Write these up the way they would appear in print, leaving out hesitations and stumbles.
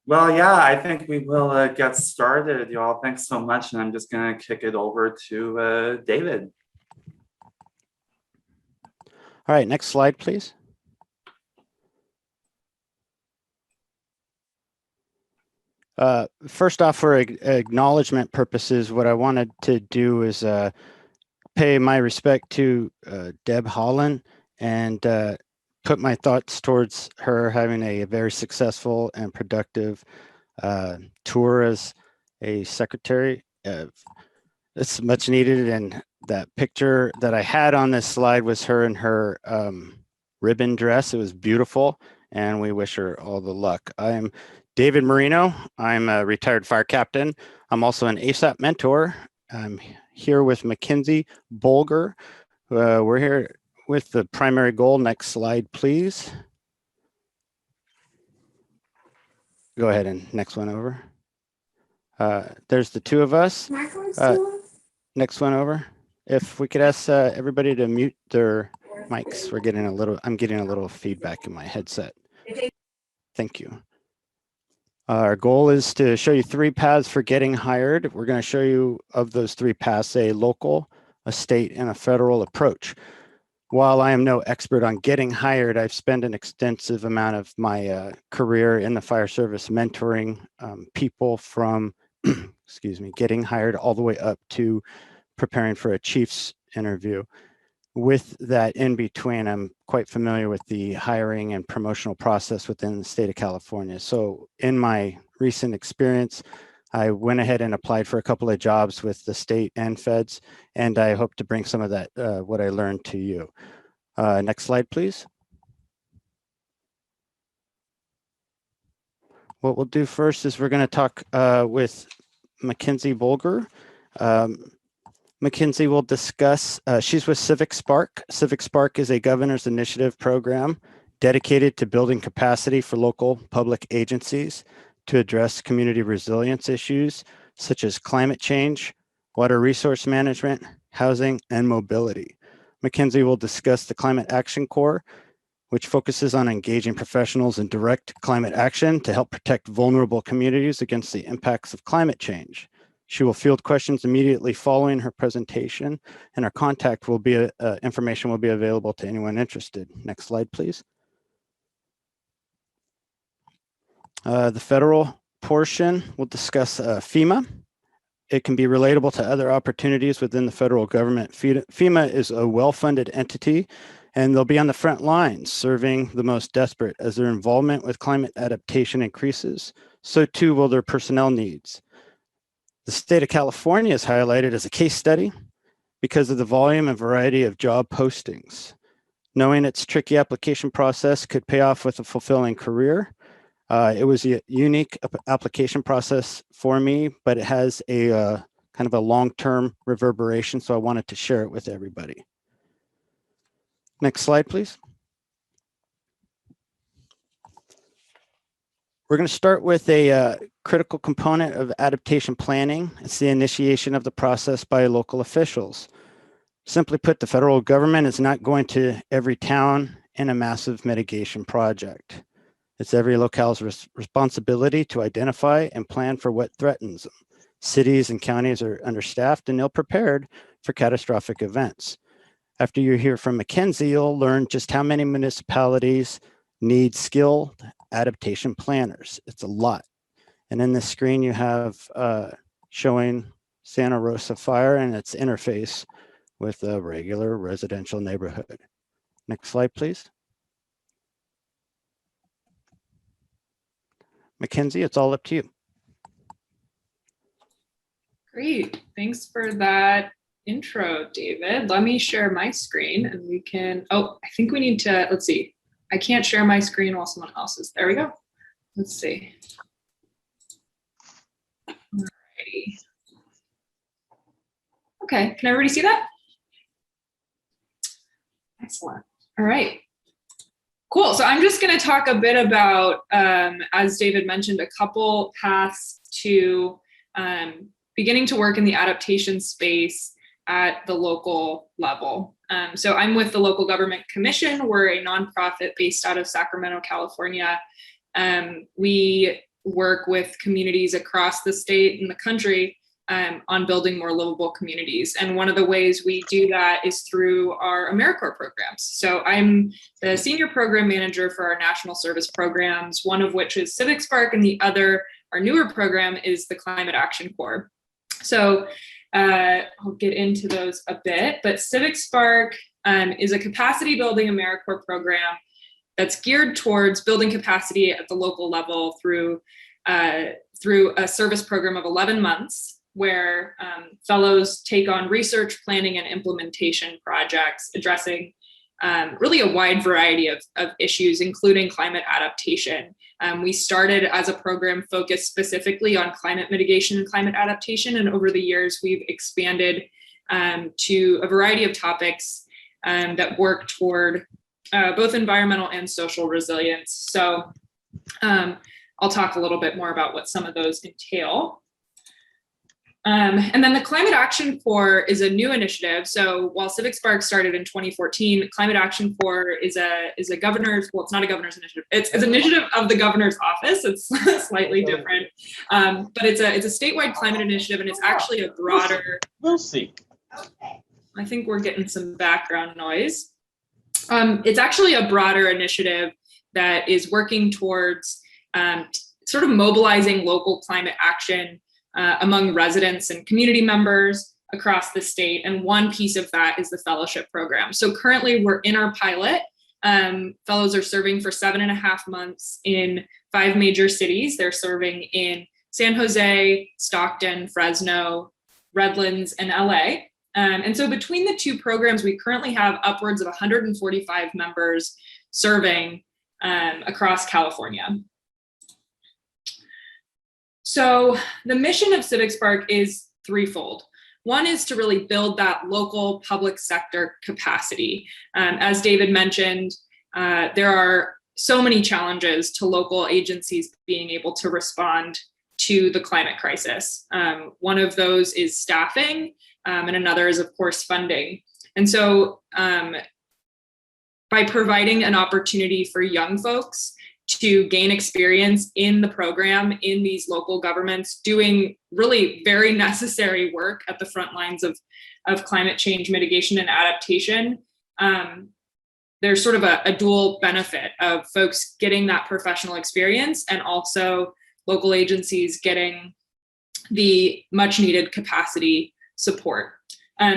Well, yeah, I think we will get started, y'all. Thanks so much. And I'm just going to kick it over to David. All right, next slide, please. First off, for acknowledgement purposes, what I wanted to do is pay my respect to Deb Holland and put my thoughts towards her having a very successful and productive tour as a secretary. It's much needed, and that picture that I had on this slide was her in her ribbon dress. It was beautiful, and we wish her all the luck. I am David Merino. I'm a retired fire captain. I'm also an ASAP mentor. I'm here with Mackenzie Bolger. We're here with the primary goal. Next slide, please. Go ahead and next one over. There's the two of us. Next one over. If we could ask everybody to mute their mics, I'm getting a little feedback in my headset. Thank you. Our goal is to show you 3 paths for getting hired. We're going to show you of those 3 paths, a local, a state, and a federal approach. While I am no expert on getting hired, I've spent an extensive amount of my career in the fire service mentoring people from, excuse me, getting hired all the way up to preparing for a chief's interview. With that in between, I'm quite familiar with the hiring and promotional process within the state of California. So in my recent experience, I went ahead and applied for a couple of jobs with the state and feds, and I hope to bring some of that, what I learned, to you. Next slide, please. What we'll do first is we're going to talk with Mackenzie Bolger. Mackenzie will discuss, she's with Civic Spark. Civic Spark is a governor's initiative program dedicated to building capacity for local public agencies to address community resilience issues such as climate change, water resource management, housing, and mobility. Mackenzie will discuss the Climate Action Corps, which focuses on engaging professionals in direct climate action to help protect vulnerable communities against the impacts of climate change. She will field questions immediately following her presentation, and our contact will be information will be available to anyone interested. Next slide, please. The federal portion will discuss FEMA. It can be relatable to other opportunities within the federal government. FEMA is a well-funded entity, and they'll be on the front lines serving the most desperate. As their involvement with climate adaptation increases, so too will their personnel needs. The state of California is highlighted as a case study because of the volume and variety of job postings. Knowing its tricky application process could pay off with a fulfilling career. It was a unique application process for me, but it has a kind of a long-term reverberation, so I wanted to share it with everybody. Next slide, please. We're going to start with a critical component of adaptation planning. It's the initiation of the process by local officials. Simply put, the federal government is not going to every town in a massive mitigation project. It's every locale's responsibility to identify and plan for what threatens them. Cities and counties are understaffed and ill-prepared for catastrophic events. After you hear from Mackenzie, you'll learn just how many municipalities need skilled adaptation planners. It's a lot. And in this screen, you have showing Santa Rosa Fire and its interface with a regular residential neighborhood. Next slide, please. Mackenzie, it's all up to you. Great, thanks for that intro, David. Let me share my screen and we can, oh, I think we need to, let's see. I can't share my screen while someone else is, there we go. Let's see. Alrighty. Okay, can everybody see that? Excellent, all right. Cool, so I'm just gonna talk a bit about, as David mentioned, a couple paths to beginning to work in the adaptation space at the local level. So I'm with the Local Government Commission. We're a nonprofit based out of Sacramento, California. We work with communities across the state and the country on building more livable communities. And one of the ways we do that is through our Americorps programs. So I'm the senior program manager for our national service programs, one of which is Civic Spark, and the other, our newer program, is the Climate Action Corps. So I'll get into those a bit, but Civic Spark is a capacity building Americorps program that's geared towards building capacity at the local level through a service program of 11 months, where fellows take on research, planning, and implementation projects addressing really a wide variety of issues, including climate adaptation. We started as a program focused specifically on climate mitigation and climate adaptation, and over the years we've expanded to a variety of topics that work toward both environmental and social resilience. So I'll talk a little bit more about what some of those entail. And then the Climate Action Corps is a new initiative. So while Civic Spark started in 2014, Climate Action Corps is a governor's, well, it's not a governor's initiative. It's an initiative of the governor's office. It's slightly different, but it's a statewide climate initiative, and it's actually a broader. We'll see. I think we're getting some background noise. It's actually a broader initiative that is working towards sort of mobilizing local climate action among residents and community members across the state. And one piece of that is the fellowship program. So currently we're in our pilot. Fellows are serving for 7.5 months in 5 major cities. They're serving in San Jose, Stockton, Fresno, Redlands, and LA. And so between the two programs, we currently have upwards of 145 members serving across California. So the mission of Civic Spark is threefold. One is to really build that local public sector capacity. As David mentioned, there are so many challenges to local agencies being able to respond to the climate crisis. One of those is staffing, and another is, of course, funding. And so by providing an opportunity for young folks to gain experience in the program, in these local governments, doing really very necessary work at the front lines of climate change mitigation and adaptation, there's sort of a dual benefit of folks getting that professional experience and also local agencies getting the much needed capacity support.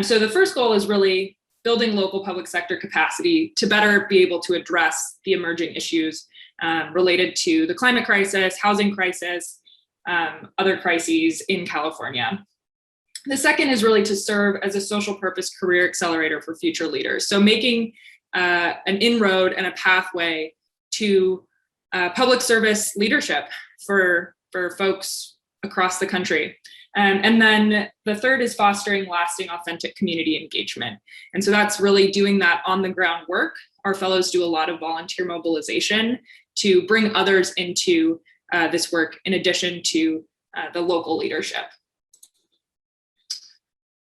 So the first goal is really building local public sector capacity to better be able to address the emerging issues related to the climate crisis, housing crisis, other crises in California. The second is really to serve as a social purpose career accelerator for future leaders. So making an inroad and a pathway to public service leadership for folks across the country. And then the third is fostering lasting, authentic community engagement. And so that's really doing that on the ground work. Our fellows do a lot of volunteer mobilization to bring others into this work in addition to the local leadership.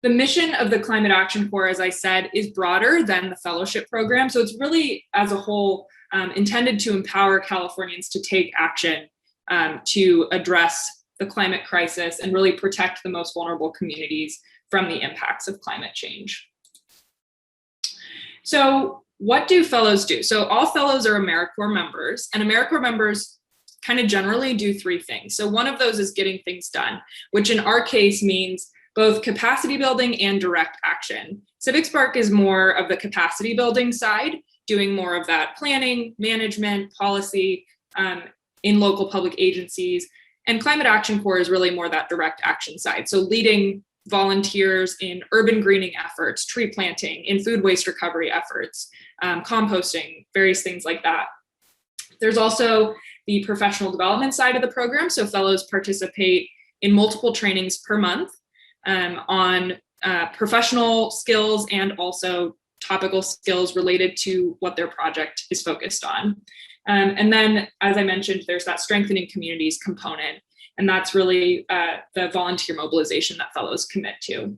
The mission of the Climate Action Corps, as I said, is broader than the fellowship program. So it's really, as a whole, intended to empower Californians to take action to address the climate crisis and really protect the most vulnerable communities from the impacts of climate change. So what do fellows do? So all fellows are Americorps members, and Americorps members kind of generally do 3 things. So one of those is getting things done, which in our case means both capacity building and direct action. Civic Spark is more of the capacity building side, doing more of that planning, management, policy in local public agencies. And Climate Action Corps is really more that direct action side. So leading volunteers in urban greening efforts, tree planting, in food waste recovery efforts, composting, various things like that. There's also the professional development side of the program. So fellows participate in multiple trainings per month on professional skills and also topical skills related to what their project is focused on. And then, as I mentioned, there's that strengthening communities component, and that's really the volunteer mobilization that fellows commit to.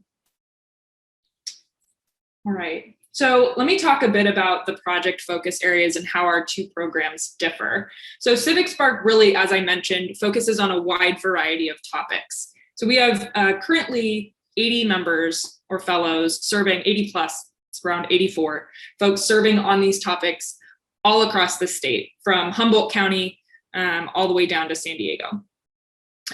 All right, So let me talk a bit about the project focus areas and how our two programs differ. So Civic Spark really, as I mentioned, focuses on a wide variety of topics. So we have currently 80 members or fellows serving, 80 plus, it's around 84 folks serving on these topics all across the state, from Humboldt County all the way down to San Diego.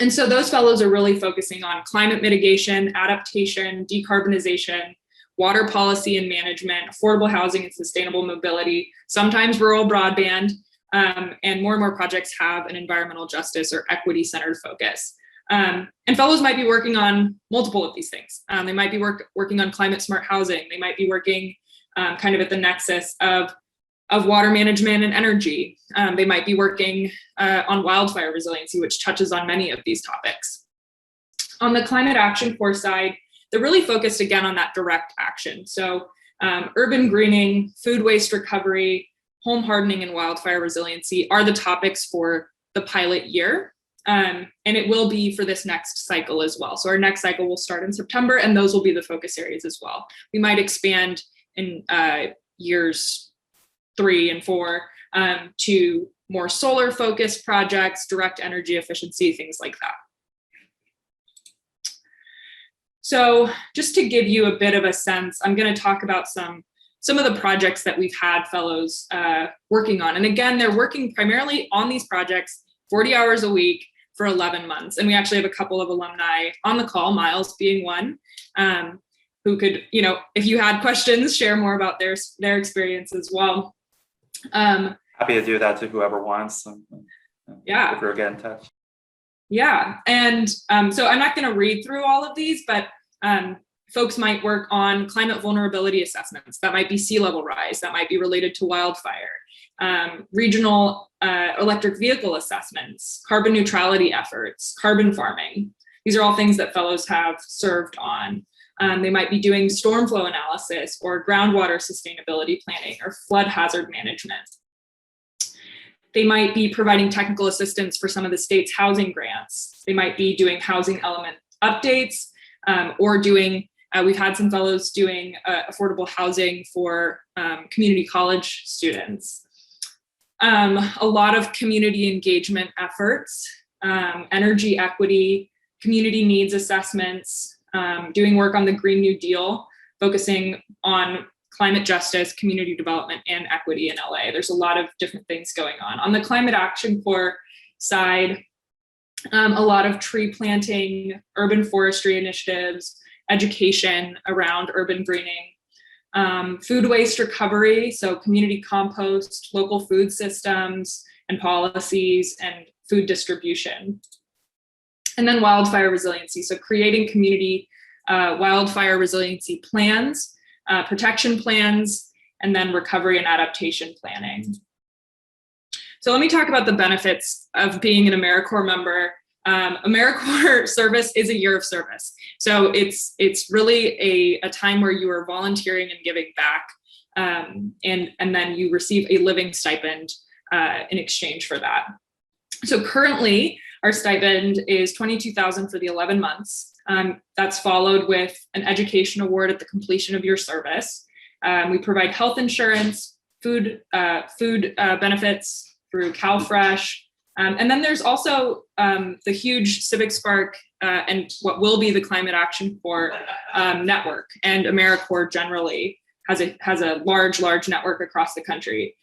And so those fellows are really focusing on climate mitigation, adaptation, decarbonization, water policy and management, affordable housing and sustainable mobility, sometimes rural broadband, and more projects have an environmental justice or equity-centered focus. And fellows might be working on multiple of these things. They might be working on climate smart housing. They might be working kind of at the nexus of water management and energy. They might be working on wildfire resiliency, which touches on many of these topics. On the Climate Action Corps side, they're really focused again on that direct action. So urban greening, food waste recovery, home hardening, and wildfire resiliency are the topics for the pilot year. And it will be for this next cycle as well. So our next cycle will start in September, and those will be the focus areas as well. We might expand in years 3 and 4 to more solar focused projects, direct energy efficiency, things like that. So just to give you a bit of a sense, I'm going to talk about some of the projects that we've had fellows working on. And again, they're working primarily on these projects 40 hours a week for 11 months. And we actually have a couple of alumni on the call, Miles being one, who could, if you had questions, share more about their experience as well. Happy to do that to whoever wants. Yeah. If we're get in touch. Yeah, and so I'm not going to read through all of these, but folks might work on climate vulnerability assessments. That might be sea level rise. That might be related to wildfire. Regional electric vehicle assessments, carbon neutrality efforts, carbon farming. These are all things that fellows have served on. They might be doing storm flow analysis or groundwater sustainability planning or flood hazard management. They might be providing technical assistance for some of the state's housing grants. They might be doing housing element updates or doing, we've had some fellows doing affordable housing for community college students. A lot of community engagement efforts, energy equity, community needs assessments, doing work on the Green New Deal, focusing on climate justice, community development, and equity in LA. There's a lot of different things going on. On the Climate Action Corps side, a lot of tree planting, urban forestry initiatives, education around urban greening, food waste recovery, so community compost, local food systems and policies, and food distribution. And then wildfire resiliency, so creating community wildfire resiliency plans, protection plans, and then recovery and adaptation planning. So let me talk about the benefits of being an Americorps member. Americorps service is a year of service. So it's really a time where you are volunteering and giving back, and then you receive a living stipend in exchange for that. So currently, our stipend is $22,000 for the 11 months. That's followed with an education award at the completion of your service. We provide health insurance, food benefits through CalFresh. And then there's also the huge Civic Spark and what will be the Climate Action Corps network. And Americorps generally has a large network across the country.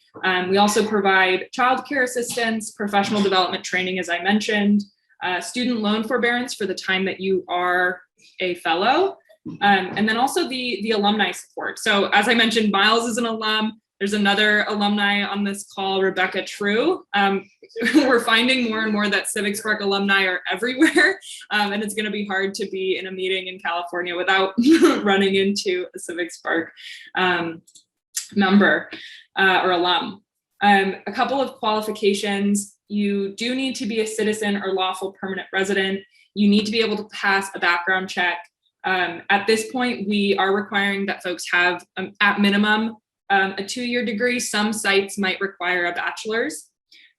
We also provide childcare assistance, professional development training, as I mentioned, student loan forbearance for the time that you are a fellow, and then also the alumni support. So as I mentioned, Miles is an alum. There's another alumni on this call, Rebecca True. We're finding more and more that Civic Spark alumni are everywhere, and it's going to be hard to be in a meeting in California without running into a Civic Spark member or alum. A couple of qualifications. You do need to be a citizen or lawful permanent resident. You need to be able to pass a background check. At this point, we are requiring that folks have, at minimum, a 2-year degree. Some sites might require a bachelor's.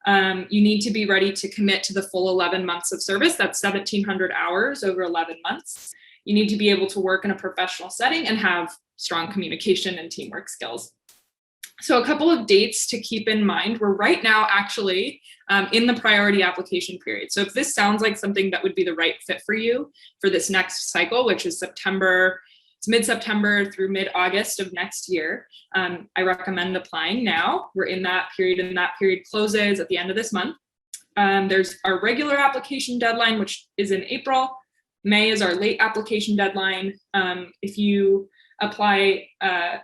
You need to be ready to commit to the full 11 months of service. That's 1,700 hours over 11 months. You need to be able to work in a professional setting and have strong communication and teamwork skills. So a couple of dates to keep in mind. We're right now actually in the priority application period. So if this sounds like something that would be the right fit for you for this next cycle, which is September, it's mid-September through mid-August of next year, I recommend applying now. We're in that period, and that period closes at the end of this month. There's our regular application deadline, which is in April. May is our late application deadline. If you apply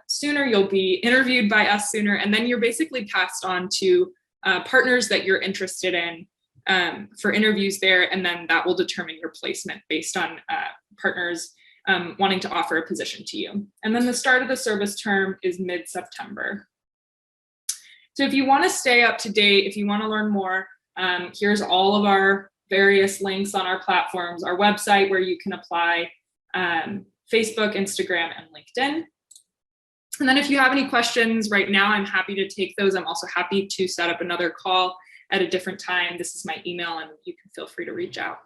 sooner, you'll be interviewed by us sooner, and then you're basically passed on to partners that you're interested in for interviews there, and then that will determine your placement based on partners wanting to offer a position to you. And then the start of the service term is mid-September. So if you want to stay up to date, if you want to learn more, here's all of our various links on our platforms, our website where you can apply, Facebook, Instagram, and LinkedIn. And then if you have any questions right now, I'm happy to take those. I'm also happy to set up another call at a different time. This is my email, and you can feel free to reach out.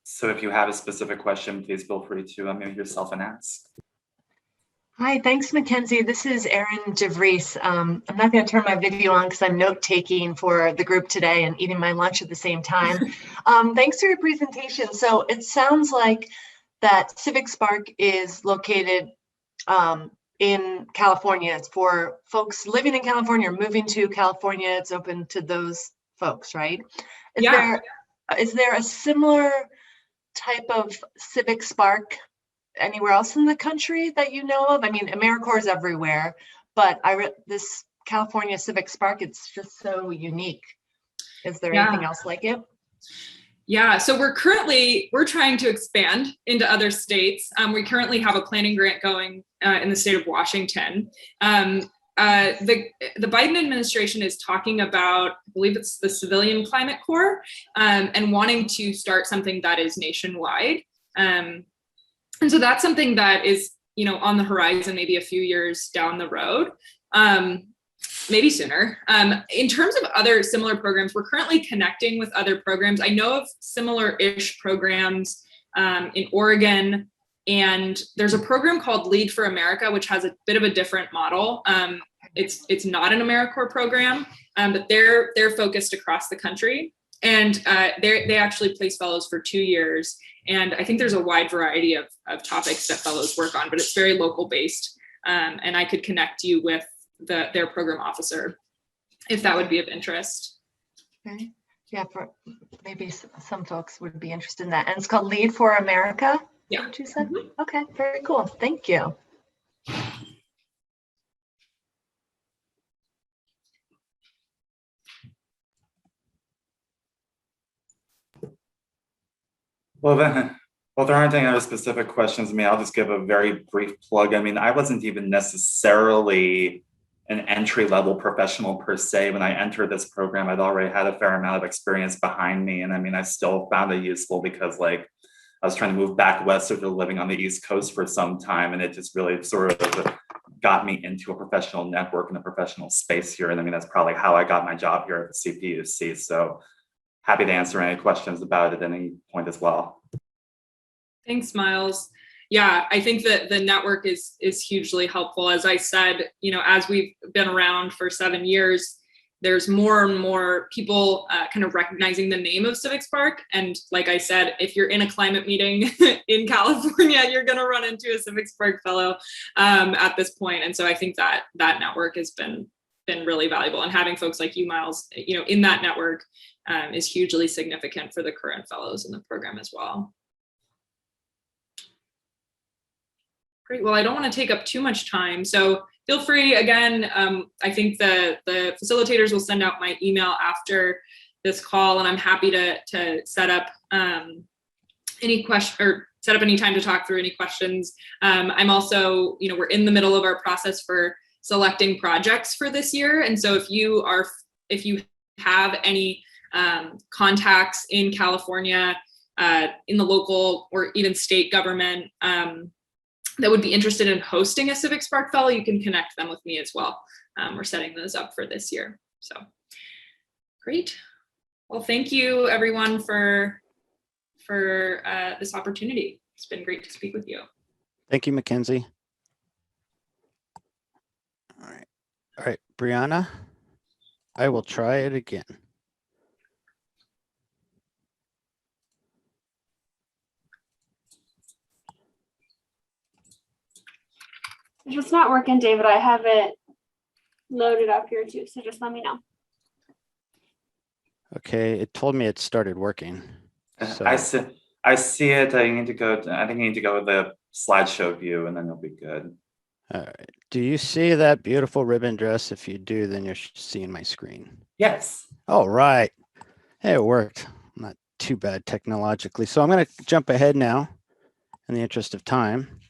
So if you have a specific question, please feel free to unmute yourself and ask. Hi, thanks, Mackenzie. This is Erin DeVries. I'm not going to turn my video on because I'm note-taking for the group today and eating my lunch at the same time. Thanks for your presentation. So it sounds like that Civic Spark is located in California. It's for folks living in California or moving to California. It's open to those folks, right? Is there a similar type of Civic Spark anywhere else in the country that you know of? I mean, Americorps is everywhere, but this California Civic Spark, it's just so unique. Is there anything else like it? Yeah, so we're trying to expand into other states. We currently have a planning grant going in the state of Washington. The Biden administration is talking about, I believe it's the Civilian Climate Corps, and wanting to start something that is nationwide. And so that's something that is, on the horizon, maybe a few years down the road, maybe sooner. In terms of other similar programs, we're currently connecting with other programs. I know of similar-ish programs in Oregon, and there's a program called Lead for America, which has a bit of a different model. It's not an Americorps program, but they're focused across the country. And they actually place fellows for 2 years. And I think there's a wide variety of topics that fellows work on, but it's very local based. And I could connect you with their program officer if that would be of interest. Okay. Yeah, for maybe some folks would be interested in that. And it's called Lead for America. Yeah. What you said? Okay, very cool. Thank you. Well, there aren't any other specific questions. I'll just give a very brief plug. I wasn't even necessarily an entry-level professional per se. When I entered this program, I'd already had a fair amount of experience behind me. And I still found it useful because I was trying to move back west after living on the East Coast for some time. And it just really sort of got me into a professional network and a professional space here. And that's probably how I got my job here at the CPUC. So happy to answer any questions about it at any point as well. Thanks, Miles. Yeah, I think that the network is hugely helpful. As I said, as we've been around for 7 years, there's more and more people kind of recognizing the name of Civic Spark. And like I said, if you're in a climate meeting in California, you're going to run into a Civic Spark fellow at this point. And so I think that network has been really valuable. And having folks like you, Miles, in that network is hugely significant for the current fellows in the program as well. Great. Well, I don't want to take up too much time, so feel free. Again, I think the facilitators will send out my email after this call, and I'm happy to set up any question or set up any time to talk through any questions. I'm also, we're in the middle of our process for selecting projects for this year, and so if you have any contacts in California, in the local or even state government that would be interested in hosting a Civic Spark Fellow, you can connect them with me as well. We're setting those up for this year. So great. Well, thank you everyone for this opportunity. It's been great to speak with you. Thank you, Mackenzie. All right, Brianna, I will try it again. If it's not working, David, I have it loaded up here too, so just let me know. Okay, it told me it started working. So I see it. I need to go. I think you need to go with the slideshow view, and then you'll be good. all right. Do you see that beautiful ribbon dress? If you do, then you're seeing my screen. Yes. All right. Hey, it worked. Not too bad technologically. So I'm going to jump ahead now in the interest of time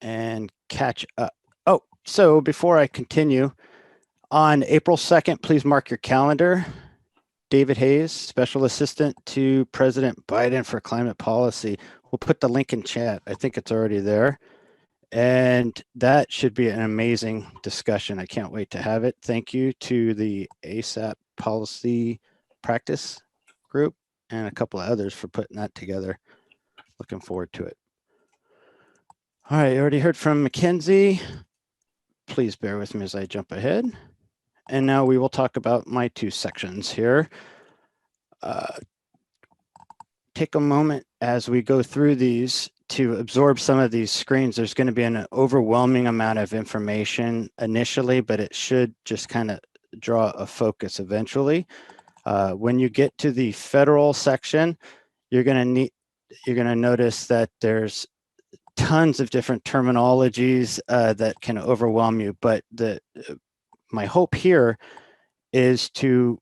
and catch up. Oh, so before I continue, on April 2nd, please mark your calendar. David Hayes, Special Assistant to President Biden for Climate Policy. We'll put the link in chat. I think it's already there. And that should be an amazing discussion. I can't wait to have it. Thank you to the ASAP Policy Practice Group and a couple of others for putting that together. Looking forward to it. All right, you already heard from Mackenzie. Please bear with me as I jump ahead. And now we will talk about my two sections here. Take a moment as we go through these to absorb some of these screens. There's going to be an overwhelming amount of information initially, but it should just kind of draw a focus eventually. When you get to the federal section, you're going to notice that there's tons of different terminologies that can overwhelm you. But my hope here is to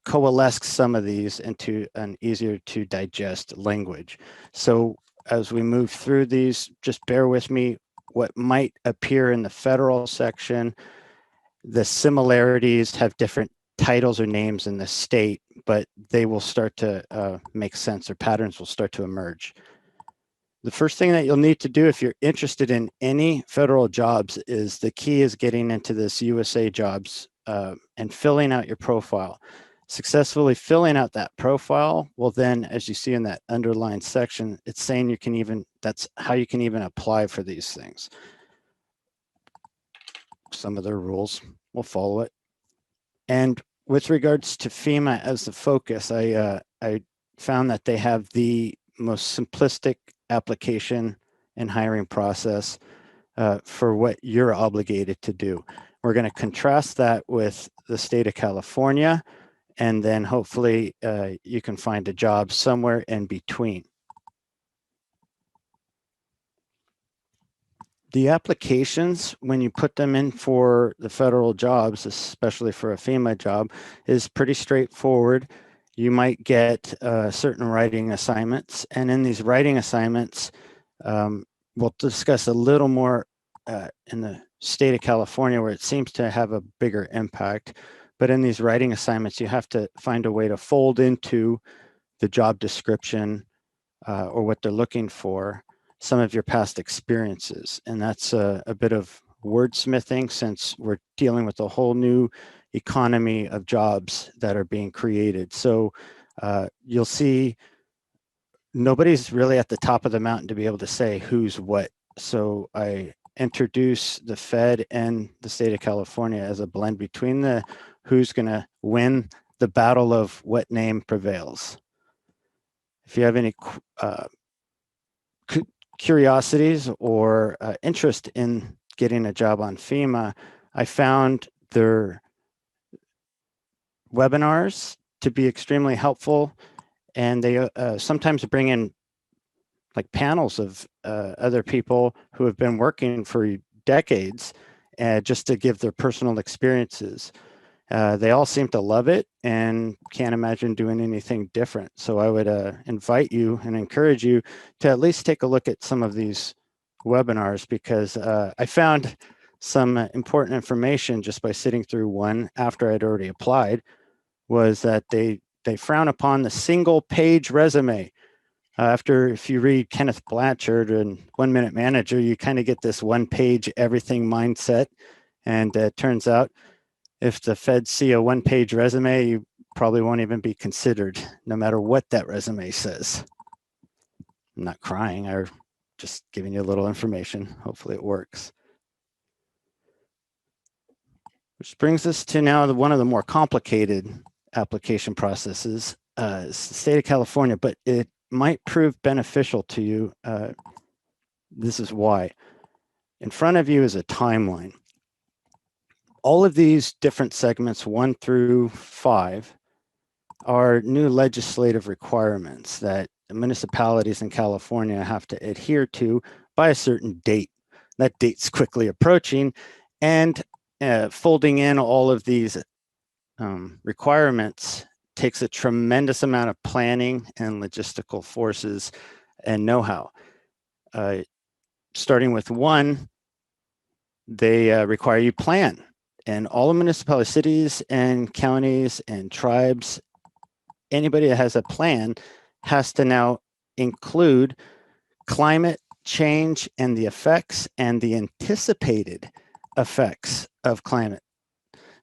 coalesce some of these into an easier to digest language. So as we move through these, just bear with me. What might appear in the federal section, the similarities have different titles or names in the state, but they will start to make sense, or patterns will start to emerge. The first thing that you'll need to do if you're interested in any federal jobs is the key is getting into this USA jobs and filling out your profile. Successfully filling out that profile will then, as you see in that underlined section, it's saying you can even, that's how you can even apply for these things. Some of their rules, we'll follow it. And with regards to FEMA as the focus, I found that they have the most simplistic application and hiring process for what you're obligated to do. We're going to contrast that with the state of California, and then hopefully you can find a job somewhere in between. The applications, when you put them in for the federal jobs, especially for a FEMA job, is pretty straightforward. You might get certain writing assignments, and in these writing assignments, we'll discuss a little more in the state of California, where it seems to have a bigger impact. But in these writing assignments, you have to find a way to fold into the job description or what they're looking for some of your past experiences. And that's a bit of wordsmithing, since we're dealing with a whole new economy of jobs that are being created. So you'll see nobody's really at the top of the mountain to be able to say who's what. So I introduce the Fed and the state of California as a blend between the who's going to win the battle of what name prevails. If you have any curiosities or interest in getting a job on FEMA, I found their webinars to be extremely helpful, and they sometimes bring in like panels of other people who have been working for decades just to give their personal experiences. They all seem to love it and can't imagine doing anything different. So I would invite you and encourage you to at least take a look at some of these webinars, because I found some important information just by sitting through one after I'd already applied, was that they frown upon the single page resume. If you read Kenneth Blanchard and 1 Minute Manager, you kind of get this one page everything mindset. And it turns out, if the feds see a one-page resume, probably won't even be considered, no matter what that resume says. I'm not crying, I'm just giving you a little information. Hopefully it works. Which brings us to now one of the more complicated application processes. It's the state of California, but it might prove beneficial to you. This is why. In front of you is a timeline. All of these different segments, 1 through 5, are new legislative requirements that municipalities in California have to adhere to by a certain date. That date's quickly approaching, and folding in all of these requirements takes a tremendous amount of planning and logistical forces and know-how. Starting with 1, they require you plan. And all the municipalities, cities and counties and tribes, anybody that has a plan has to now include climate change and the effects and the anticipated effects of climate.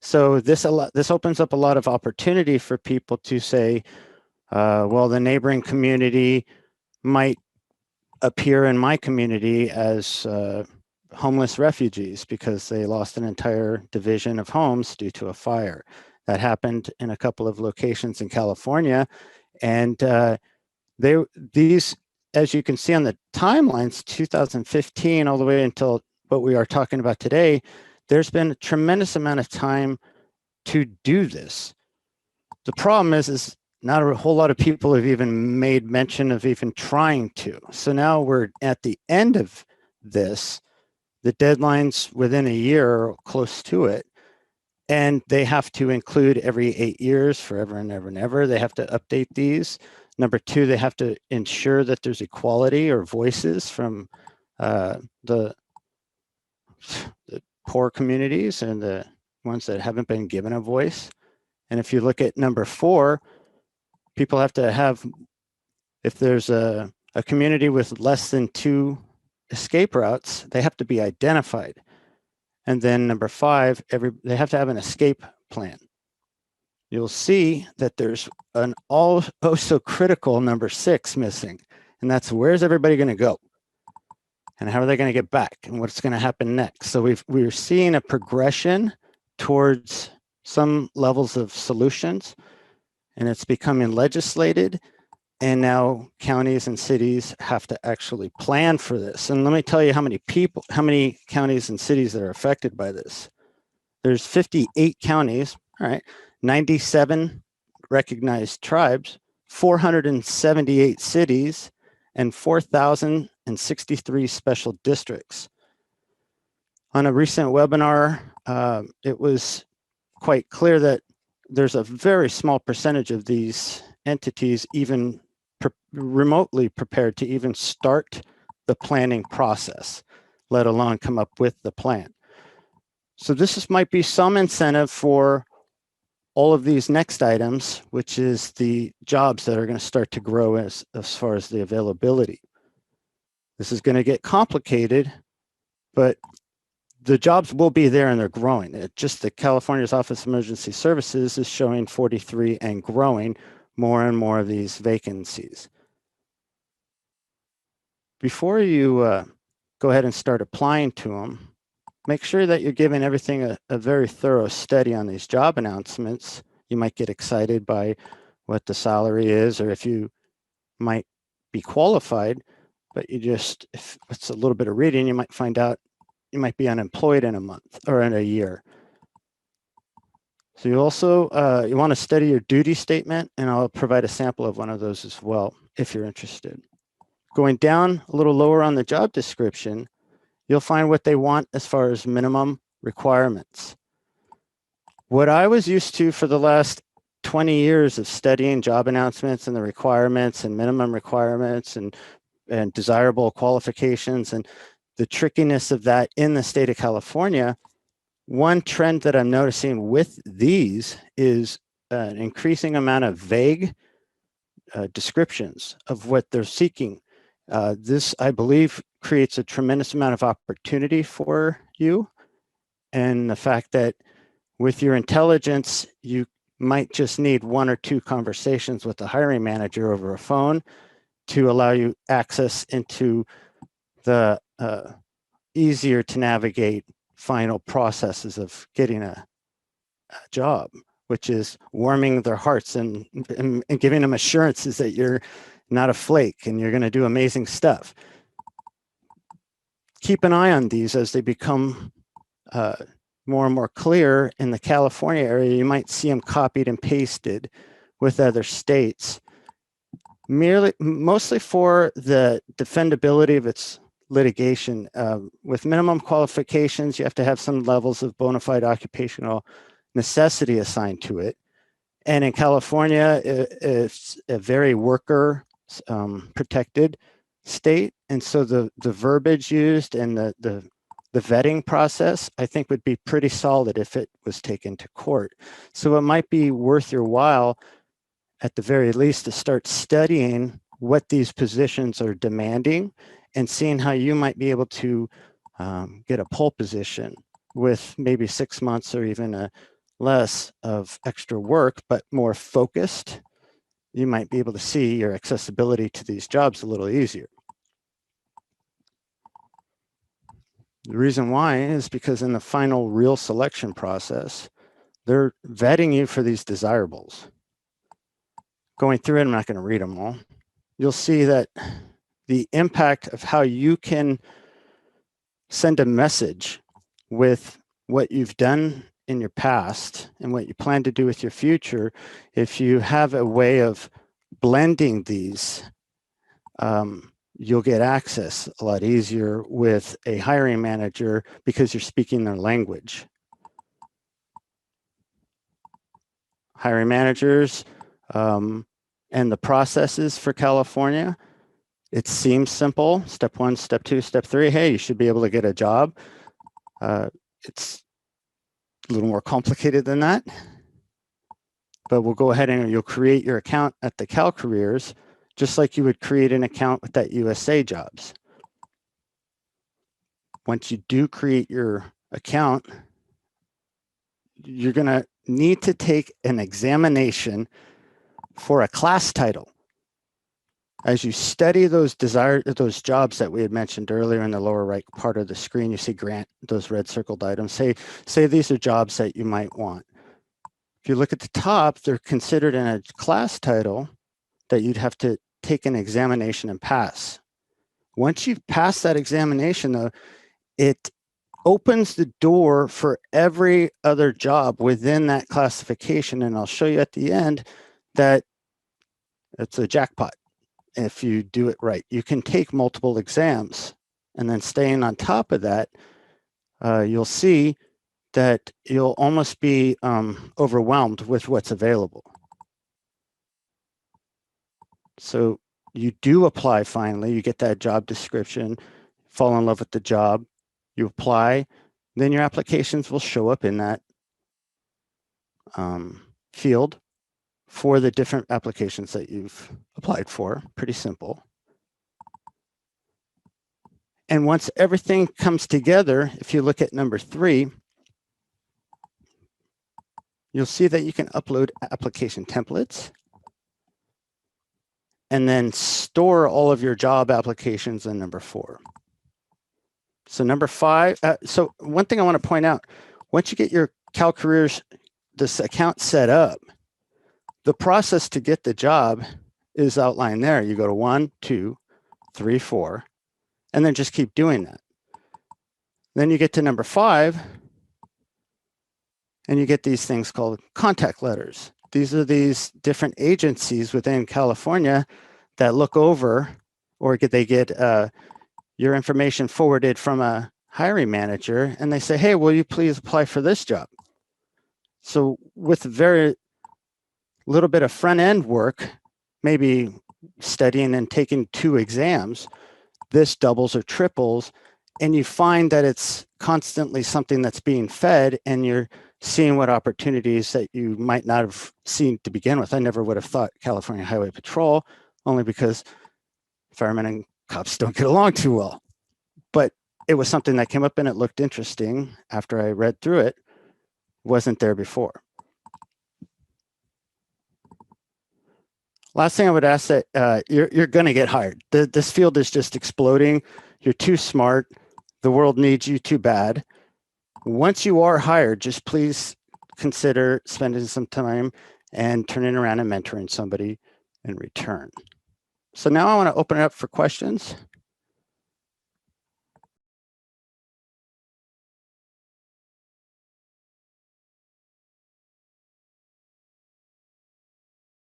So this opens up a lot of opportunity for people to say, well, the neighboring community might appear in my community as homeless refugees because they lost an entire division of homes due to a fire. That happened in a couple of locations in California. And these, as you can see on the timelines, 2015 all the way until what we are talking about today, there's been a tremendous amount of time to do this. The problem is not a whole lot of people have even made mention of even trying to. So now we're at the end of this. The deadline's within a year or close to it. And they have to include every 8 years, forever and ever and ever. They have to update these. Number 2, they have to ensure that there's equality or voices from the poor communities and the ones that haven't been given a voice. And if you look at number 4, people have to have, if there's a community with less than 2 escape routes, they have to be identified. And then number 5, they have to have an escape plan. You'll see that there's an oh so critical number 6 missing, and that's where's everybody going to go? And how are they going to get back? And what's going to happen next? So we're seeing a progression towards some levels of solutions, and it's becoming legislated. And now counties and cities have to actually plan for this. And let me tell you how many counties and cities that are affected by this. There's 58 counties, all right, 97 recognized tribes, 478 cities, and 4,063 special districts. On a recent webinar, it was quite clear that there's a very small percentage of these entities even remotely prepared to even start the planning process, let alone come up with the plan. So this might be some incentive for all of these next items, which is the jobs that are going to start to grow as far as the availability. This is going to get complicated, but the jobs will be there and they're growing. It just the California's Office of Emergency Services is showing 43 and growing more and more of these vacancies. Before you go ahead and start applying to them, make sure that you're giving everything a very thorough study on these job announcements. You might get excited by what the salary is, or if you might be qualified, but you just, if it's a little bit of reading, you might find out you might be unemployed in a month or in a year. So you also, you want to study your duty statement, and I'll provide a sample of one of those as well, if you're interested. Going down a little lower on the job description, you'll find what they want as far as minimum requirements. What I was used to for the last 20 years of studying job announcements and the requirements and minimum requirements and desirable qualifications and the trickiness of that in the state of California, one trend that I'm noticing with these is an increasing amount of vague descriptions of what they're seeking. This, I believe, creates a tremendous amount of opportunity for you, and the fact that with your intelligence, you might just need 1 or 2 conversations with the hiring manager over a phone to allow you access into the easier to navigate final processes of getting a job, which is warming their hearts and giving them assurances that you're not a flake and you're going to do amazing stuff. Keep an eye on these as they become more and more clear. In the California area, you might see them copied and pasted with other states, mostly for the defendability of its litigation. With minimum qualifications, you have to have some levels of bona fide occupational necessity assigned to it. And in California, it's a very worker protected state. And so the verbiage used and the vetting process, I think, would be pretty solid if it was taken to court. So it might be worth your while, at the very least, to start studying what these positions are demanding and seeing how you might be able to get a pole position with maybe 6 months or even less of extra work, but more focused. You might be able to see your accessibility to these jobs a little easier. The reason why is because in the final real selection process, they're vetting you for these desirables. Going through it, I'm not going to read them all. You'll see that the impact of how you can send a message with what you've done in your past and what you plan to do with your future, if you have a way of blending these, you'll get access a lot easier with a hiring manager because you're speaking their language. Hiring managers and the processes for California, it seems simple. Step 1, step 2, step 3, hey, you should be able to get a job. It's a little more complicated than that, but we'll go ahead and you'll create your account at the Cal Careers, just like you would create an account with that USA Jobs. Once you do create your account, you're going to need to take an examination for a class title. As you study those jobs that we had mentioned earlier in the lower right part of the screen, you see grant, those red circled items. Say these are jobs that you might want. If you look at the top, they're considered in a class title that you'd have to take an examination and pass. Once you've passed that examination, though, it opens the door for every other job within that classification. And I'll show you at the end that it's a jackpot. If you do it right, you can take multiple exams, and then staying on top of that, you'll see that you'll almost be overwhelmed with what's available. So you do apply finally, you get that job description, fall in love with the job, you apply, then your applications will show up in that field for the different applications that you've applied for. Pretty simple. And once everything comes together, if you look at number 3, you'll see that you can upload application templates and then store all of your job applications in number 4. So number 5, so one thing I want to point out, once you get your Cal Careers, this account set up, the process to get the job is outlined there. You go to 1, 2, 3, 4, and then just keep doing that. Then you get to number 5, and you get these things called contact letters. These are these different agencies within California that look over, or they get your information forwarded from a hiring manager, and they say, hey, will you please apply for this job? So with very little bit of front end work, maybe studying and taking 2 exams, this doubles or triples, and you find that it's constantly something that's being fed, and you're seeing what opportunities that you might not have seen to begin with. I never would have thought California Highway Patrol, only because firemen and cops don't get along too well. But it was something that came up and it looked interesting after I read through it. Wasn't there before. Last thing I would ask that you're going to get hired. This field is just exploding. You're too smart. The world needs you too bad. Once you are hired, just please consider spending some time and turning around and mentoring somebody in return. So now I want to open it up for questions.